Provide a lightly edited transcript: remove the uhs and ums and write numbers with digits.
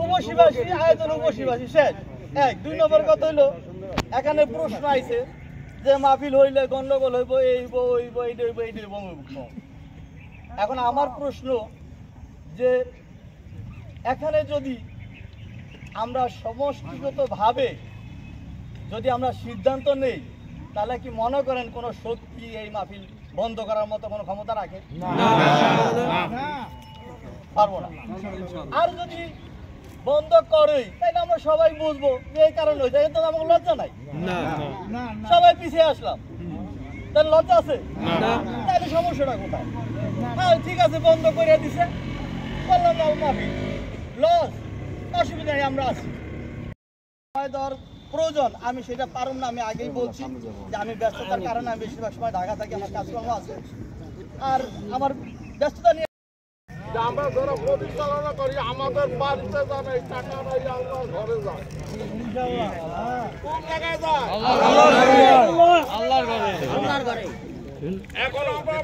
উপসীবাসী আয়োজন উপসীবাসী শেষ এক। 2 নম্বর কথা হইলো এখানে প্রশ্ন আইছে যে মাহফিল হইলে গন্ডগোল হইব, এইব হইব, এইটা হইব, এইটা হইব। এখন আমার প্রশ্ন যে এখানে যদি আমরা সমষ্টিগতভাবে যদি আমরা সিদ্ধান্ত নেই, তাহলে কি মনে করেন কোনো শক্তি এই মাহফিল বন্ধ করার মতো কোনো ক্ষমতা রাখে? পারবো না। আর যদি বন্ধ করে তাহলে আমরা সবাই বুঝবো যে এই কারণে হয়েছে, কিন্তু আমাকে লজ্জা নাই, সবাই পিছিয়ে আসলাম, তাহলে লজ্জা আছে? তাহলে সমস্যাটা কোথায়? হ্যাঁ ঠিক আছে, বন্ধ করে দিছে, বললাম মাহফিল লস, অসুবিধা নেই, আমরা আছি। দেওয়ার প্রয়োজন আমি সেটা পারব না, আমি আগেই বলছি যে আমি ব্যস্ততার কারণে আমি বেশিরভাগ সময় ঢাকা থাকি, আমার কাজকর্ম আছে, আর আমার ব্যস্ততা নিয়ে আমরা যারা পরিচালনা করি আমাদের বাড়িতে যান, এই টাকা নাই আল্লাহর ঘরে যান। কোন জায়গায় যায়? আল্লাহর ঘরে। এখন আমরা